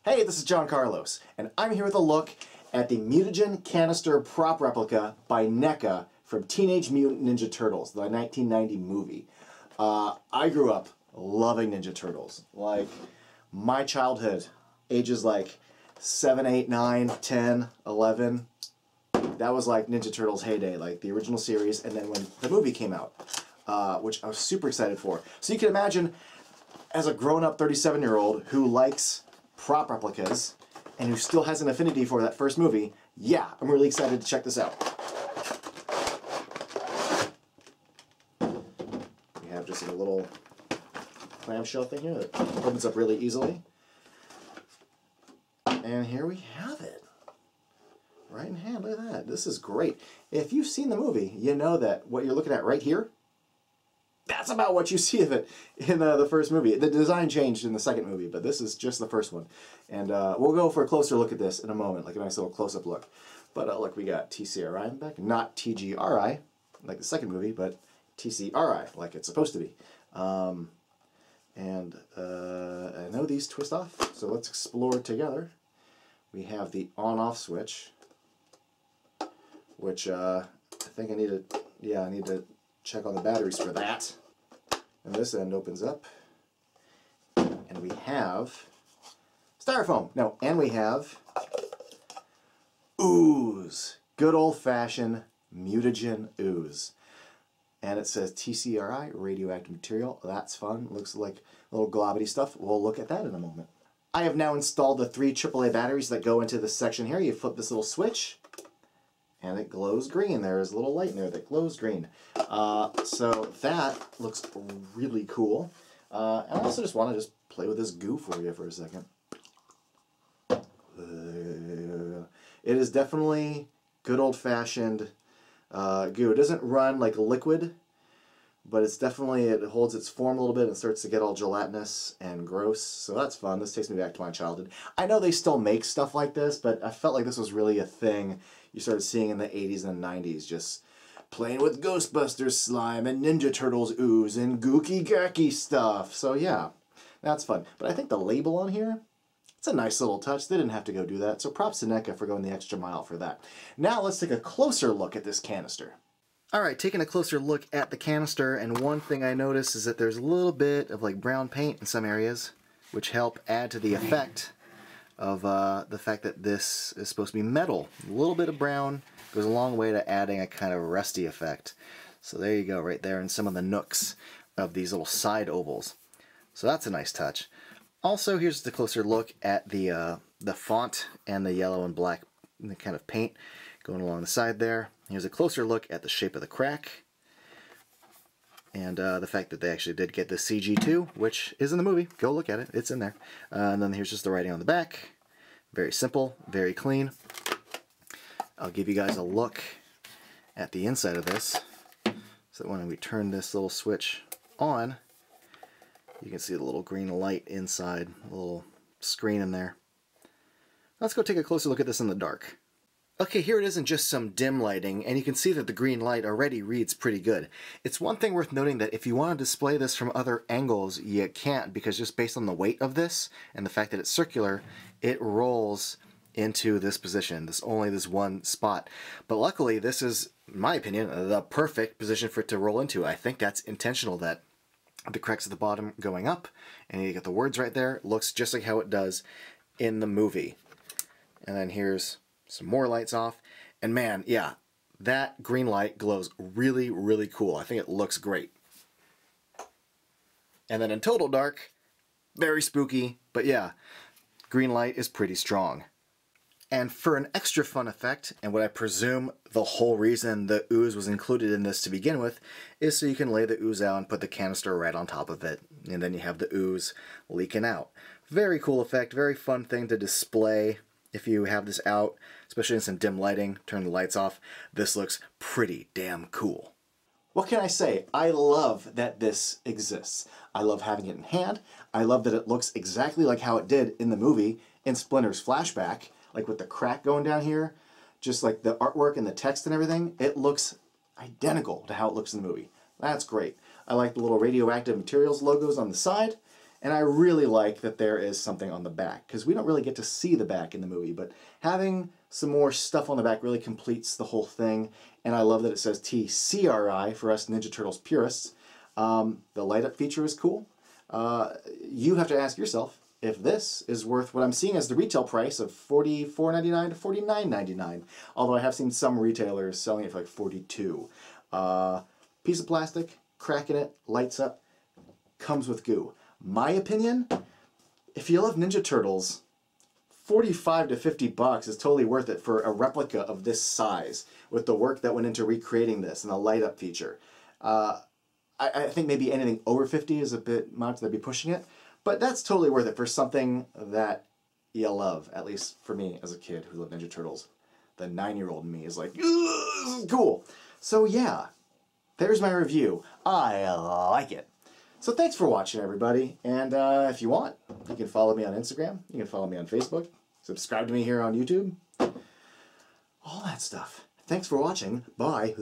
Hey, this is John Carlos, and I'm here with a look at the Mutagen Canister prop replica by NECA from Teenage Mutant Ninja Turtles, the 1990 movie. I grew up loving Ninja Turtles. Like, my childhood, ages like 7, 8, 9, 10, 11, that was like Ninja Turtles' heyday, like the original series, and then when the movie came out, which I was super excited for. So you can imagine, as a grown-up 37-year-old who likes prop replicas and who still has an affinity for that first movie, yeah, I'm really excited to check this out. We have just a little clamshell thing here that opens up really easily. And here we have it. Right in hand, look at that. This is great. If you've seen the movie, you know that what you're looking at right here, that's about what you see of it in the first movie. The design changed in the second movie, but this is just the first one. And we'll go for a closer look at this in a moment, like a nice little close-up look. But look, we got TCRI in the back. Not TGRI, like the second movie, but TCRI, like it's supposed to be. I know these twist off, so let's explore together. We have the on-off switch, which I think I need to check on the batteries for that. And this end opens up, and we have styrofoam. No, and we have ooze, good old-fashioned mutagen ooze. And it says TCRI, radioactive material. That's fun. Looks like little globby stuff. We'll look at that in a moment. I have now installed the 3 AAA batteries that go into this section here. You flip this little switch, and it glows green. There's a little light in there that glows green. So that looks really cool. And I also just want to play with this goo for you for a second. It is definitely good old-fashioned goo. It doesn't run like liquid, but it's definitely, it holds its form a little bit and starts to get all gelatinous and gross, so that's fun. This takes me back to my childhood. I know they still make stuff like this, but I felt like this was really a thing you started seeing in the 80s and 90s, just playing with Ghostbusters slime and Ninja Turtles ooze and gooky gacky stuff. So yeah, that's fun. But I think the label on here, it's a nice little touch. They didn't have to go do that, so props to NECA for going the extra mile for that. Now let's take a closer look at this canister. Alright, taking a closer look at the canister, and one thing I noticed is that there's a little bit of like brown paint in some areas, which help add to the effect of the fact that this is supposed to be metal. A little bit of brown goes a long way to adding a kind of rusty effect. So there you go, right there in some of the nooks of these little side ovals. So that's a nice touch. Also, here's the closer look at the font and the yellow and black kind of paint going along the side there. Here's a closer look at the shape of the crack, and the fact that they actually did get the CG2, which is in the movie. Go look at it, it's in there. And then here's just the writing on the back. Very simple, very clean. I'll give you guys a look at the inside of this, so that when we turn this little switch on, you can see the little green light inside, a little screen in there. Let's go take a closer look at this in the dark. Okay, here it is in just some dim lighting, and you can see that the green light already reads pretty good. It's one thing worth noting that if you want to display this from other angles, you can't, because just based on the weight of this and the fact that it's circular, it rolls into this position. Only this one spot. But luckily, this is, in my opinion, the perfect position for it to roll into. I think that's intentional, that the cracks at the bottom going up, and you get the words right there. It looks just like how it does in the movie. And then here's some more lights off, and man, yeah, that green light glows really, really cool. I think it looks great. And then in total dark, very spooky, but yeah, green light is pretty strong. And for an extra fun effect, and what I presume the whole reason the ooze was included in this to begin with, is so you can lay the ooze out and put the canister right on top of it, and then you have the ooze leaking out. Very cool effect, very fun thing to display. If you have this out, especially in some dim lighting, turn the lights off, this looks pretty damn cool. What can I say? I love that this exists. I love having it in hand. I love that it looks exactly like how it did in the movie in Splinter's flashback, like with the crack going down here, just like the artwork and the text and everything. It looks identical to how it looks in the movie. That's great. I like the little radioactive materials logos on the side, And I really like that there is something on the back, because we don't really get to see the back in the movie, but having some more stuff on the back really completes the whole thing. And I love that it says TCRI for us Ninja Turtles purists. The light up feature is cool. You have to ask yourself if this is worth what I'm seeing as the retail price of $44.99 to $49.99. Although I have seen some retailers selling it for like $42. Piece of plastic, cracking it, lights up, comes with goo. My opinion, if you love Ninja Turtles, 45 to 50 bucks is totally worth it for a replica of this size with the work that went into recreating this and the light up feature. I think maybe anything over 50 is a bit much, they'd be pushing it, but that's totally worth it for something that you love, at least for me as a kid who loved Ninja Turtles. The 9-year-old in me is like, this is cool. So yeah, there's my review. I like it. So thanks for watching, everybody, and if you want, you can follow me on Instagram, you can follow me on Facebook, subscribe to me here on YouTube, all that stuff. Thanks for watching. Bye.